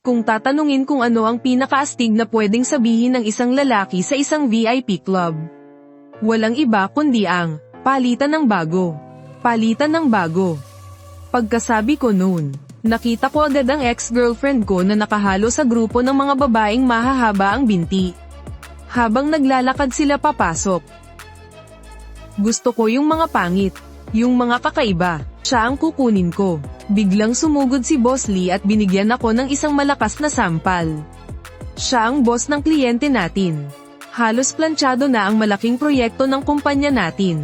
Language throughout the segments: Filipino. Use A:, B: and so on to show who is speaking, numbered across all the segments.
A: Kung tatanungin kung ano ang pinakaastig na pwedeng sabihin ng isang lalaki sa isang VIP club, walang iba kundi ang palitan ng bago. Palitan ng bago. Pagkasabi ko noon, nakita ko agad ang ex-girlfriend ko na nakahalo sa grupo ng mga babaeng mahahaba ang binti. Habang naglalakad sila papasok. Gusto ko yung mga pangit, yung mga kakaiba, siya ang kukunin ko. Biglang sumugod si Boss Lee at binigyan ako ng isang malakas na sampal. Siya ang boss ng kliyente natin. Halos planchado na ang malaking proyekto ng kumpanya natin.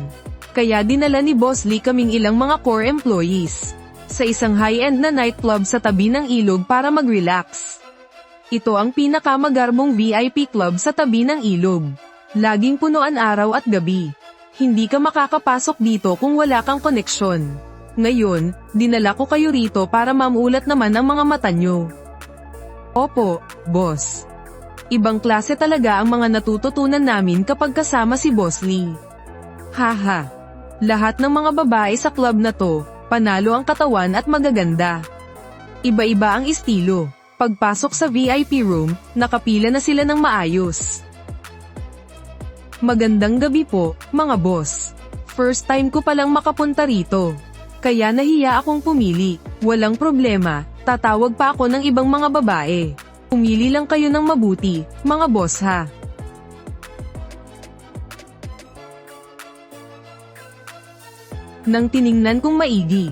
A: Kaya dinala ni Boss Lee kaming ilang mga core employees sa isang high-end na nightclub sa tabi ng ilog para mag-relax. Ito ang pinakamagarbong VIP club sa tabi ng ilog. Laging punuan araw at gabi. Hindi ka makakapasok dito kung wala kang koneksyon. Ngayon, dinala ko kayo rito para mamulat naman ang mga mata nyo. Opo, boss. Ibang klase talaga ang mga natututunan namin kapag kasama si Boss Lee. Haha. Lahat ng mga babae sa club na to, panalo ang katawan at magaganda. Iba-iba ang estilo. Pagpasok sa VIP room, nakapila na sila ng maayos. Magandang gabi po, mga boss. First time ko palang makapunta rito. Kaya nahiya akong pumili. Walang problema, tatawag pa ako ng ibang mga babae. Pumili lang kayo ng mabuti, mga boss ha. Nang tiningnan kong maigi,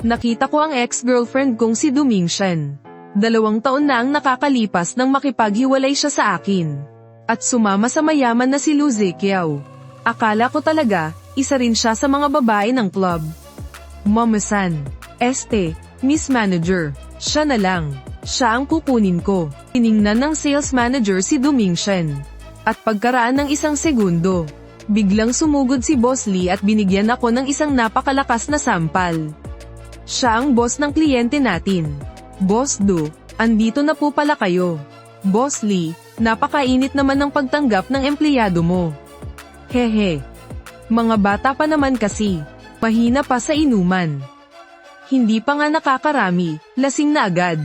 A: nakita ko ang ex-girlfriend kong si Domingshan. 2 taon na ang nakakalipas nang makipaghiwalay siya sa akin. At sumama sa mayaman na si Lu Zekiao. Akala ko talaga, isa rin siya sa mga babae ng club. Mama-san. Miss Manager. Siya na lang. Siya ang kukunin ko. Tiningnan ng sales manager si Domingshan. At pagkaraan ng 1 segundo, biglang sumugod si Boss Lee at binigyan ako ng isang napakalakas na sampal. Siya ang boss ng kliyente natin. Boss Do, andito na po pala kayo. Boss Lee, napakainit naman ng pagtanggap ng empleyado mo. Hehe. Mga bata pa naman kasi. Mahina pa sa inuman. Hindi pa nga nakakarami, lasing na agad.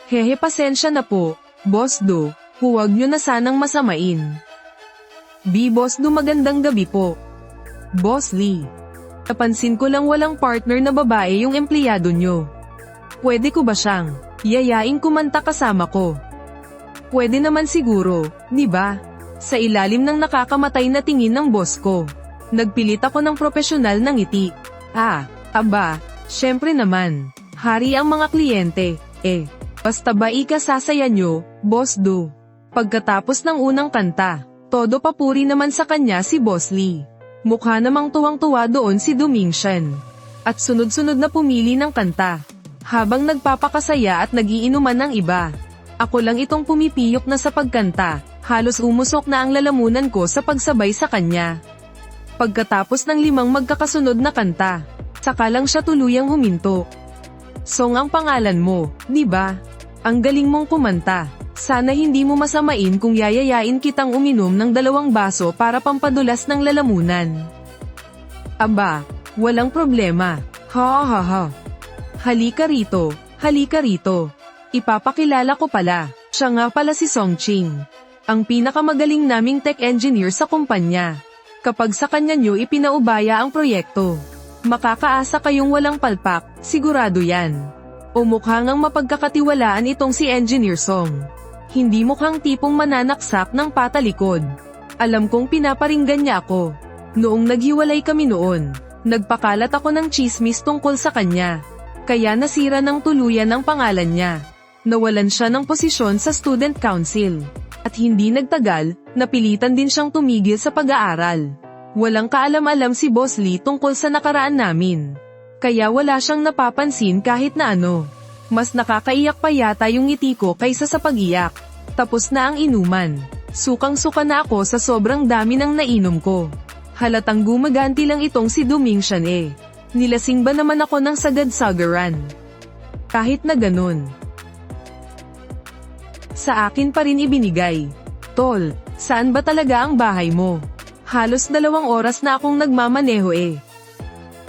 A: Hehe, pasensya na po, Boss Do, huwag nyo na sanang masamain. Boss Do, magandang gabi po. Boss Lee. Napansin ko lang walang partner na babae yung empleyado nyo. Pwede ko ba siyang yayain kumanta kasama ko? Pwede naman siguro, di ba? Sa ilalim ng nakakamatay na tingin ng boss ko. Nagpilit ako ng propesyonal na ngiti. Aba, syempre naman. Hari ang mga kliyente, Basta ba ikasasaya nyo, Boss Do? Pagkatapos ng unang kanta, todo papuri naman sa kanya si Boss Lee. Mukha namang tuwang-tuwa doon si Domingshan. At sunod-sunod na pumili ng kanta. Habang nagpapakasaya at nagiinuman ng iba. Ako lang itong pumipiyok na sa pagkanta, halos umusok na ang lalamunan ko sa pagsabay sa kanya. Pagkatapos ng 5 magkakasunod na kanta, saka lang siya tuluyang huminto. Song ang pangalan mo, di ba? Ang galing mong kumanta. Sana hindi mo masamain kung yayayain kitang uminom ng 2 baso para pampadulas ng lalamunan. Aba, walang problema. Ha. Halika rito, halika rito. Ipapakilala ko pala, siya nga pala si Song Ching. Ang pinakamagaling naming tech engineer sa kumpanya. Kapag sa kanya nyo ipinaubaya ang proyekto, makakaasa kayong walang palpak, sigurado yan. O mukhang ang mapagkakatiwalaan itong si Engineer Song. Hindi mukhang tipong mananaksak ng patalikod. Alam kong pinaparinggan niya ako. Noong naghiwalay kami noon, nagpakalat ako ng chismis tungkol sa kanya. Kaya nasira ng tuluyan ang pangalan niya. Nawalan siya ng posisyon sa student council. At hindi nagtagal, napilitan din siyang tumigil sa pag-aaral. Walang kaalam-alam si Boss Lee tungkol sa nakaraan namin. Kaya wala siyang napapansin kahit na ano. Mas nakakaiyak pa yata yung ngiti ko kaysa sa pag-iyak. Tapos na ang inuman. Sukang-suka na ako sa sobrang dami ng nainom ko. Halatang gumaganti lang itong si Domingshan Nilasing ba naman ako ng sagad-sagaran? Kahit na ganun. Sa akin pa rin ibinigay. Tol, saan ba talaga ang bahay mo? Halos 2 oras na akong nagmamaneho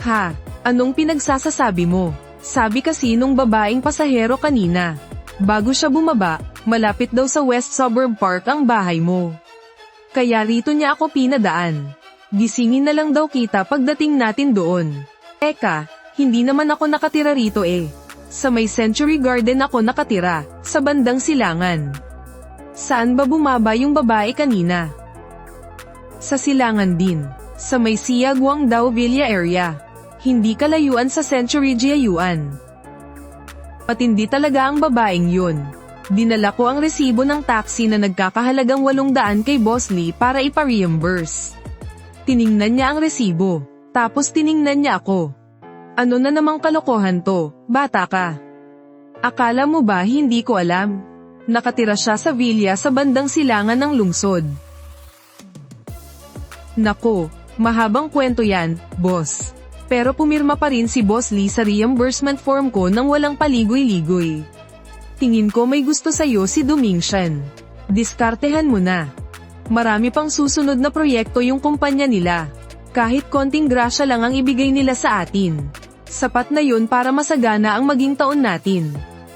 A: Ha, anong pinagsasasabi mo? Sabi kasi nung babaeng pasahero kanina. Bago siya bumaba, malapit daw sa West Suburb Park ang bahay mo. Kaya rito niya ako pinadaan. Gisingin na lang daw kita pagdating natin doon. Eka, hindi naman ako nakatira rito eh. Sa may Century Garden ako nakatira, sa bandang silangan. Saan ba bumaba yung babae kanina? Sa silangan din, sa may Sia Guangdao Villa area. Hindi kalayuan sa Century Jiayuan. Patindi talaga ang babaeng yun. Dinala ko ang resibo ng taxi na nagkakahalagang 800 kay Boss Lee para ipa-reimburse. Tiningnan niya ang resibo, tapos tiningnan niya ako. Ano na namang kalokohan to, bata ka? Akala mo ba hindi ko alam? Nakatira siya sa villa sa bandang silangan ng lungsod. Nako, mahabang kwento yan, boss. Pero pumirma pa rin si Boss Lee sa reimbursement form ko nang walang paligoy-ligoy. Tingin ko may gusto sa'yo si Domingshan. Diskartehan mo na. Marami pang susunod na proyekto yung kumpanya nila. Kahit konting grasya lang ang ibigay nila sa atin. Sapat na yun para masagana ang maging taon natin.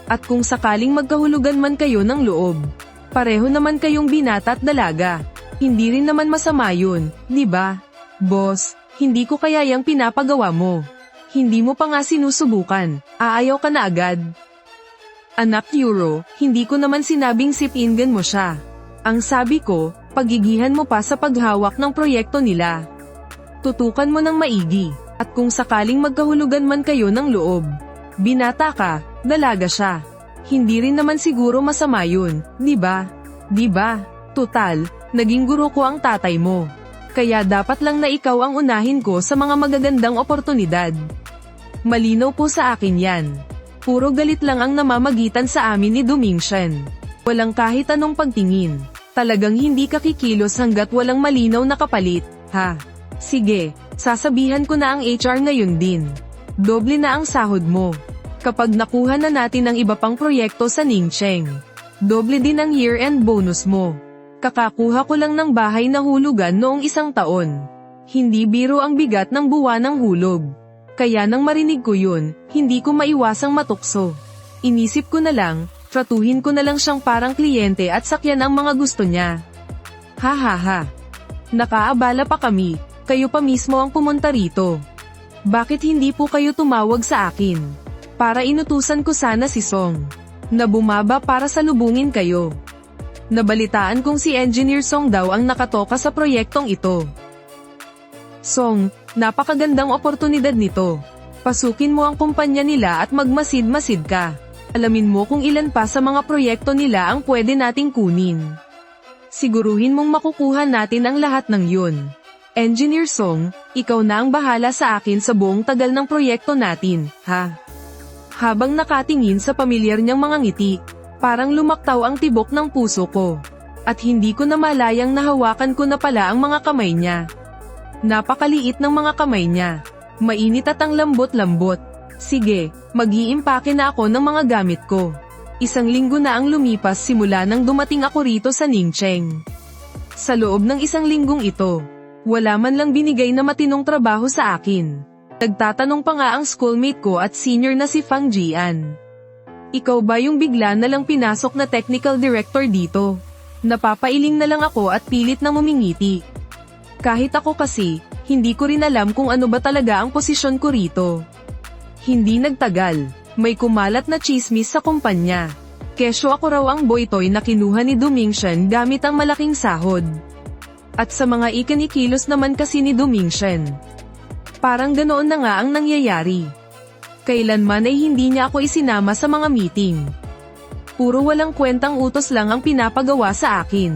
A: At kung sakaling magkahulugan man kayo ng loob, pareho naman kayong binata at dalaga. Hindi rin naman masama yun, di ba? Boss, hindi ko kaya yang pinapagawa mo. Hindi mo pa nga sinusubukan, aayaw ka na agad. Anak Euro, hindi ko naman sinabing sipingan mo siya. Ang sabi ko, pagigihan mo pa sa paghawak ng proyekto nila. Tutukan mo ng maigi, at kung sakaling magkahulugan man kayo ng loob. Binata ka, dalaga siya. Hindi rin naman siguro masama yun, di ba? Di ba? Tutal, naging guro ko ang tatay mo. Kaya dapat lang na ikaw ang unahin ko sa mga magagandang oportunidad. Malinaw po sa akin yan. Puro galit lang ang namamagitan sa amin ni Domingshan. Walang kahit anong pagtingin. Talagang hindi ka kikilos hanggat walang malinaw na kapalit, ha? Sige, sasabihan ko na ang HR ngayon din. Doble na ang sahod mo. Kapag nakuha na natin ang iba pang proyekto sa Ningcheng, doble din ang year-end bonus mo. Kakakuha ko lang ng bahay na hulugan noong 1 taon. Hindi biro ang bigat ng buwan ng hulog. Kaya nang marinig ko yun, hindi ko maiwasang matukso. Inisip ko na lang, tratuhin ko na lang siyang parang kliyente at sakyan ang mga gusto niya. Ha ha ha. Nakaabala pa kami, kayo pa mismo ang pumunta rito. Bakit hindi po kayo tumawag sa akin? Para inutusan ko sana si Song, na bumaba para salubungin kayo. Nabalitaan kong si Engineer Song daw ang nakatoka sa proyektong ito. Song, napakagandang oportunidad nito. Pasukin mo ang kumpanya nila at magmasid-masid ka. Alamin mo kung ilan pa sa mga proyekto nila ang pwede nating kunin. Siguruhin mong makukuha natin ang lahat ng yun. Engineer Song, ikaw na ang bahala sa akin sa buong tagal ng proyekto natin, ha? Habang nakatingin sa pamilyar niyang mga ngiti, parang lumaktaw ang tibok ng puso ko. At hindi ko na malayang nahawakan ko na pala ang mga kamay niya. Napakaliit ng mga kamay niya. Mainit at ang lambot-lambot. Sige, mag-iimpake na ako ng mga gamit ko. 1 linggo na ang lumipas simula nang dumating ako rito sa Ningcheng. Sa loob ng 1 linggong ito, wala man lang binigay na matinong trabaho sa akin. Nagtatanong pa nga ang schoolmate ko at senior na si Fang Jian. Ikaw ba yung bigla na lang pinasok na technical director dito? Napapailing na lang ako at pilit na mumingiti. Kahit ako kasi, hindi ko rin alam kung ano ba talaga ang posisyon ko rito. Hindi nagtagal, may kumalat na chismis sa kumpanya. Kesyo ako raw ang boytoy na kinuha ni Domingshan gamit ang malaking sahod. At sa mga ikinikilos naman kasi ni Domingshan. Parang ganoon na nga ang nangyayari. Kailanman ay hindi niya ako isinama sa mga meeting. Puro walang kwentang utos lang ang pinapagawa sa akin.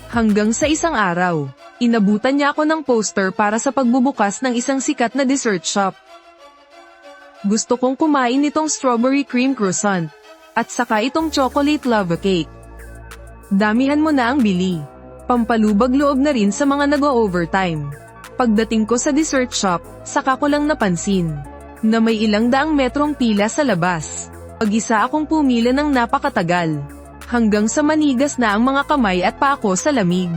A: Hanggang sa isang araw, inabutan niya ako ng poster para sa pagbubukas ng isang sikat na dessert shop. Gusto kong kumain nitong strawberry cream croissant, at saka itong chocolate lava cake. Damihan mo na ang bili. Pampalubag loob na rin sa mga nag-o-overtime. Pagdating ko sa dessert shop, saka ko lang napansin na may ilang daang metrong pila sa labas. Pag-isa akong pumila ng napakatagal, hanggang sa manigas na ang mga kamay at paa ko sa lamig.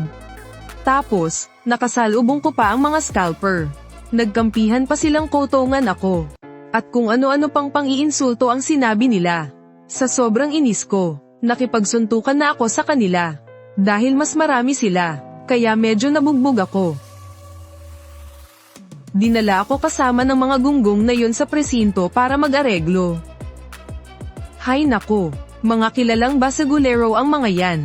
A: Tapos, nakasalubong ko pa ang mga scalper. Nagkampihan pa silang kotongan ako. At kung ano-ano pang pang-iinsulto ang sinabi nila. Sa sobrang inis ko, nakipagsuntukan na ako sa kanila. Dahil mas marami sila, kaya medyo nabugbog ako. Dinala ako kasama ng mga gunggong na yun sa presinto para mag-areglo. Hay nako, mga kilalang basagulero ang mga yan.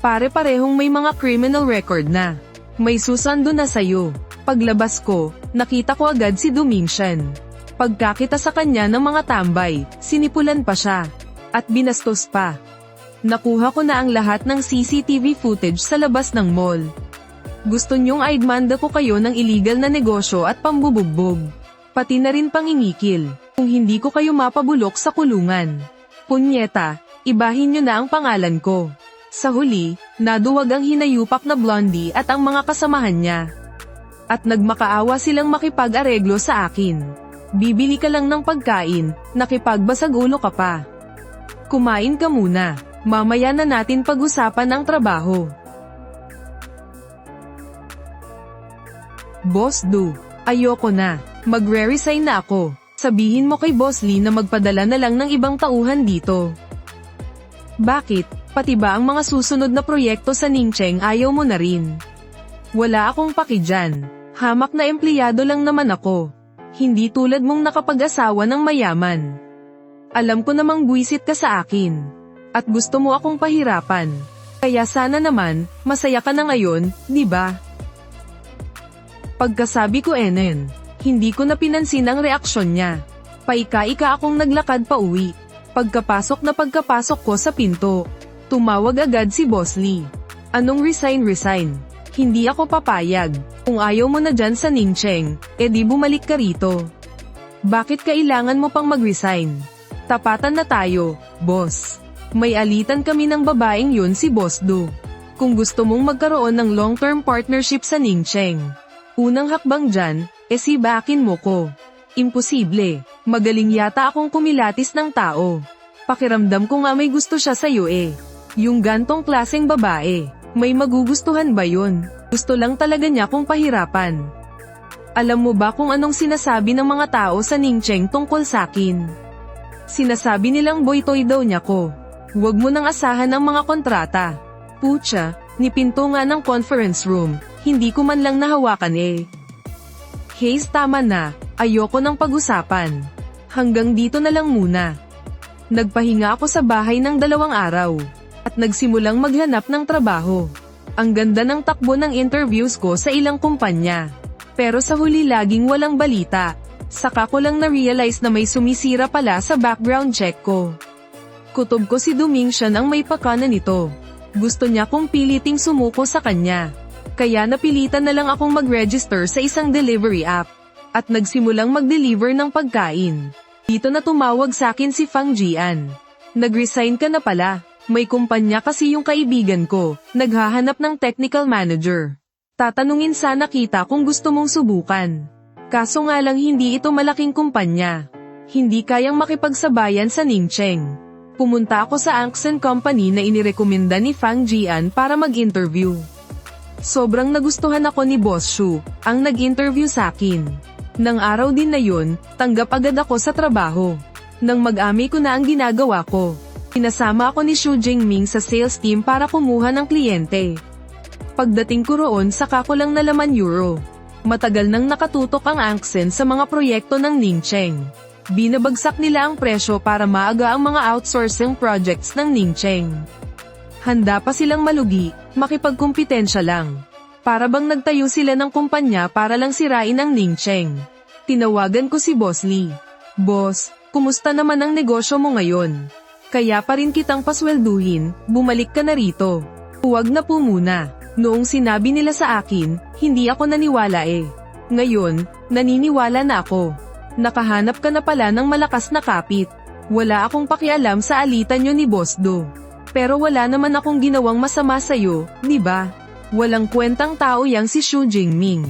A: Pare-parehong may mga criminal record na. May susando na sayo. Paglabas ko, nakita ko agad si Domintian. Pagkakita sa kanya ng mga tambay, sinipulan pa siya. At binastos pa. Nakuha ko na ang lahat ng CCTV footage sa labas ng mall. Gusto niyong aidmanda ko kayo ng illegal na negosyo at pambubugbog. Pati na rin pangingikil, kung hindi ko kayo mapabulok sa kulungan. Punyeta, ibahin niyo na ang pangalan ko. Sa huli, naduwag ang hinayupak na blondie at ang mga kasamahan niya. At nagmakaawa silang makipag-areglo sa akin. Bibili ka lang ng pagkain, nakipagbasag ulo ka pa. Kumain ka muna, mamaya na natin pag-usapan ang trabaho. Boss Do, ayoko na, magre-resign na ako. Sabihin mo kay Boss Lee na magpadala na lang ng ibang tauhan dito. Bakit, pati ba ang mga susunod na proyekto sa Ningcheng ayaw mo na rin? Wala akong paki dyan, hamak na empleyado lang naman ako. Hindi tulad mong nakapag-asawa ng mayaman. Alam ko namang buwisit ka sa akin. At gusto mo akong pahirapan. Kaya sana naman, masaya ka na ngayon, di ba? Pagkasabi ko hindi ko na pinansin ang reaksyon niya. Paika-ika akong naglakad pa uwi. Pagkapasok ko sa pinto, tumawag agad si Boss Lee. Anong resign? Hindi ako papayag. Kung ayaw mo na dyan sa Ningcheng, di bumalik ka rito. Bakit kailangan mo pang mag-resign? Tapatan na tayo, boss. May alitan kami ng babaeng yun si Boss Do. Kung gusto mong magkaroon ng long-term partnership sa Ningcheng, unang hakbang dyan, sibakin mo ko. Imposible, magaling yata akong kumilatis ng tao. Pakiramdam ko nga may gusto siya sa'yo Yung gantong klaseng babae, may magugustuhan ba yun? Gusto lang talaga niya kung pahirapan. Alam mo ba kung anong sinasabi ng mga tao sa Ningcheng tungkol sa'kin? Sinasabi nilang boy-toy daw niya ko. Huwag mo nang asahan ang mga kontrata. Pucha, nipinto nga ng conference room, hindi ko man lang nahawakan Hayes, tama na, ayoko ng pag-usapan. Hanggang dito na lang muna. Nagpahinga ako sa bahay ng 2 araw. At nagsimulang maghanap ng trabaho. Ang ganda ng takbo ng interviews ko sa ilang kumpanya. Pero sa huli laging walang balita. Saka ko lang na-realize na may sumisira pala sa background check ko. Kutob ko si Domintian ang may pakana nito. Gusto niya kong piliting sumuko sa kanya. Kaya napilitan na lang akong mag-register sa isang delivery app. At nagsimulang mag-deliver ng pagkain. Dito na tumawag sa akin si Fang Jian. Nag-resign ka na pala. May kumpanya kasi yung kaibigan ko, naghahanap ng technical manager. Tatanungin sana kita kung gusto mong subukan. Kaso nga lang hindi ito malaking kumpanya. Hindi kayang makipagsabayan sa Ningcheng. Pumunta ako sa Angsen Company na inirekomenda ni Fang Jian para mag-interview. Sobrang nagustuhan ako ni Boss Shu, ang nag-interview sa akin. Nang araw din na yun, tanggap agad ako sa trabaho. Nang mag-ami ko na ang ginagawa ko, pinasama ako ni Xu Jingming sa sales team para kumuha ng kliyente. Pagdating ko roon saka ko lang nalaman euro. Matagal nang nakatutok ang Angsen sa mga proyekto ng Ningcheng. Binabagsak nila ang presyo para maaga ang mga outsourcing projects ng Ningcheng. Handa pa silang malugi, makipagkumpitensya lang. Para bang nagtayo sila ng kumpanya para lang sirain ang Ningcheng. Tinawagan ko si Boss Lee. Boss, kumusta naman ang negosyo mo ngayon? Kaya pa rin kitang paswelduhin, bumalik ka na rito. Huwag na po muna. Noong sinabi nila sa akin, hindi ako naniwala Ngayon, naniniwala na ako. Nakahanap ka na pala ng malakas na kapit. Wala akong pakialam sa alitan nyo ni Boss Do. Pero wala naman akong ginawang masama sa'yo, di ba? Walang kwentang tao yang si Xu Jingming.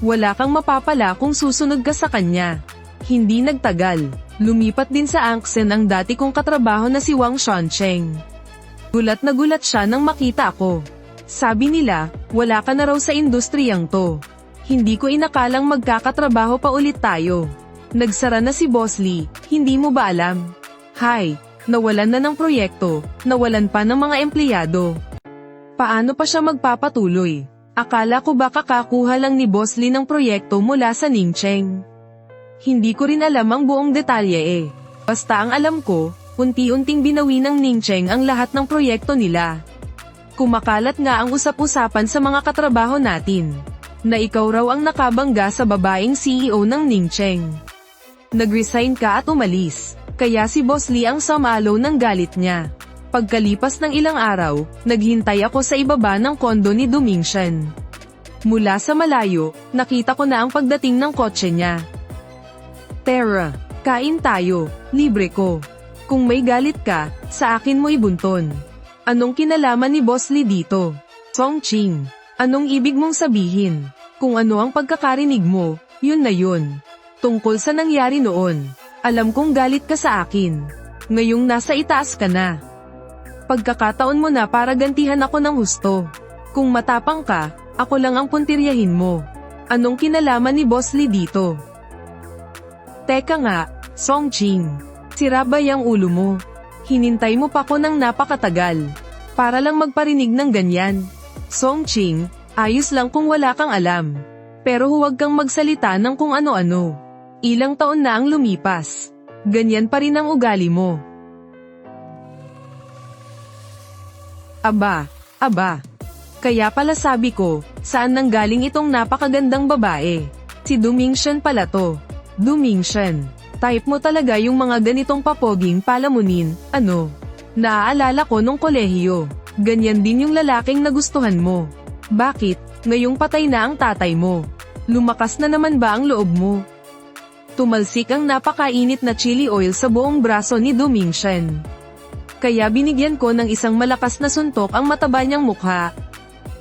A: Wala kang mapapala kung susunod ka sa kanya. Hindi nagtagal. Lumipat din sa Angsen ang dati kong katrabaho na si Wang Shancheng. Gulat na gulat siya nang makita ako. Sabi nila, wala ka na raw sa industriyang to. Hindi ko inakalang magkakatrabaho pa ulit tayo. Nagsara na si Boss Lee, hindi mo ba alam? Hay, Nawalan na ng proyekto, nawalan pa ng mga empleyado. Paano pa siya magpapatuloy? Akala ko baka kakuha lang ni Boss Lee ng proyekto mula sa Ningcheng. Hindi ko rin alam ang buong detalye eh. Basta ang alam ko, unti-unting binawi ng Ningcheng ang lahat ng proyekto nila. Kumakalat nga ang usap-usapan sa mga katrabaho natin, na ikaw raw ang nakabangga sa babaeng CEO ng Ningcheng. Nag-resign ka at umalis, kaya si Boss Lee ang sumalo ng galit niya. Pagkalipas ng ilang araw, naghintay ako sa ibaba ng kondo ni Domingshan. Mula sa malayo, nakita ko na ang pagdating ng kotse niya. Tara, kain tayo, libre ko. Kung may galit ka, sa akin mo ibunton. Anong kinalaman ni Boss Lee dito? Songqing, anong ibig mong sabihin? Kung ano ang pagkakarinig mo, yun na yun. Tungkol sa nangyari noon, alam kong galit ka sa akin. Ngayong nasa itaas ka na. Pagkakataon mo na para gantihan ako ng husto. Kung matapang ka, ako lang ang puntiryahin mo. Anong kinalaman ni Boss Lee dito? Teka nga, Songqing. Sira ba yang ulo mo? Hinintay mo pa ko ng napakatagal. Para lang magparinig ng ganyan. Songqing, ayos lang kung wala kang alam. Pero huwag kang magsalita ng kung ano-ano. Ilang taon na ang lumipas. Ganyan pa rin ang ugali mo. Aba. Kaya pala sabi ko, saan nanggaling itong napakagandang babae? Si Domingshan pala to. Domingshan, type mo talaga yung mga ganitong papoging palamunin, ano? Naaalala ko nung kolehiyo, ganyan din yung lalaking nagustuhan mo. Bakit, ngayong patay na ang tatay mo? Lumakas na naman ba ang loob mo? Tumalsik ang napakainit na chili oil sa buong braso ni Domingshan. Kaya binigyan ko ng isang malakas na suntok ang mataba niyang mukha.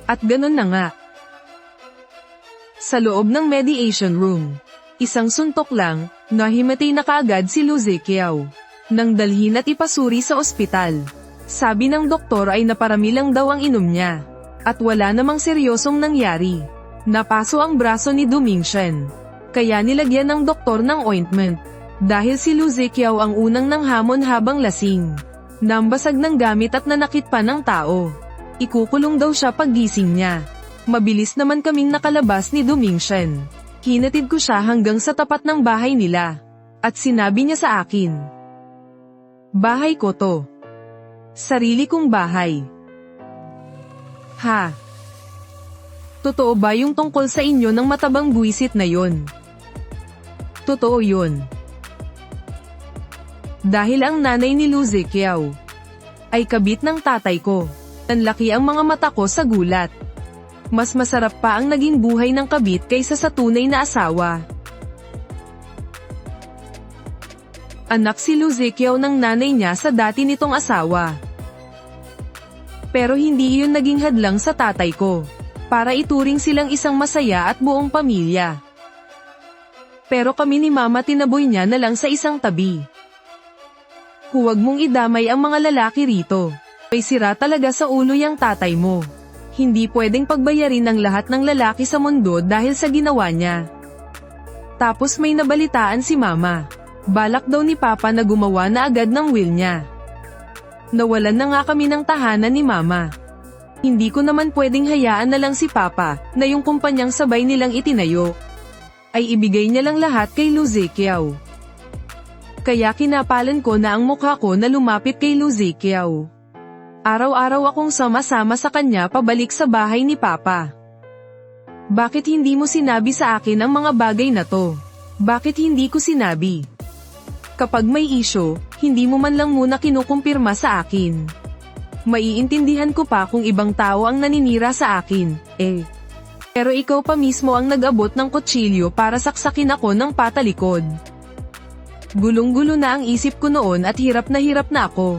A: At ganun na nga. Sa loob ng mediation room, isang suntok lang, nahimatay na kaagad si Lu Ziqiao. Nang dalhin at ipasuri sa ospital. Sabi ng doktor ay naparami lang daw ang inom niya. At wala namang seryosong nangyari. Napaso ang braso ni Domingshan. Kaya nilagyan ng doktor ng ointment. Dahil si Lu Ziqiao ang unang nanghamon habang lasing. Nambasag ng gamit at nanakit pa ng tao. Ikukulong daw siya paggising niya. Mabilis naman kaming nakalabas ni Domingshan. Hinatid ko siya hanggang sa tapat ng bahay nila. At sinabi niya sa akin, bahay ko to. Sarili kong bahay. Ha? Totoo ba yung tungkol sa inyo ng matabang buwisit na yon? Totoo yun. Dahil ang nanay ni Lu Ziqiao ay kabit ng tatay ko. Nanlaki ang mga mata ko sa gulat. Mas masarap pa ang naging buhay ng kabit kaysa sa tunay na asawa. Anak si Lu Ziqiao ng nanay niya sa dati nitong asawa. Pero hindi iyon naging hadlang sa tatay ko. Para ituring silang isang masaya at buong pamilya. Pero kami ni Mama tinaboy niya na lang sa isang tabi. Huwag mong idamay ang mga lalaki rito. May sira talaga sa ulo yang tatay mo. Hindi pwedeng pagbayarin ng lahat ng lalaki sa mundo dahil sa ginawa niya. Tapos may nabalitaan si Mama. Balak daw ni Papa na gumawa na agad ng will niya. Nawalan na nga kami ng tahanan ni Mama. Hindi ko naman pwedeng hayaan na lang si Papa, na yung kumpanyang sabay nilang itinayo, ay ibigay niya lang lahat kay Lu Ziqiao. Kaya kinapalan ko na ang mukha ko na lumapit kay Lu Ziqiao. Araw-araw akong sama-sama sa kanya pabalik sa bahay ni Papa. Bakit hindi mo sinabi sa akin ang mga bagay na to? Bakit hindi ko sinabi? Kapag may issue, hindi mo man lang muna kinukumpirma sa akin. Maiintindihan ko pa kung ibang tao ang naninira sa akin, eh. Pero ikaw pa mismo ang nag-abot ng kutsilyo para saksakin ako ng patalikod. Gulong-gulo na ang isip ko noon at hirap na ako.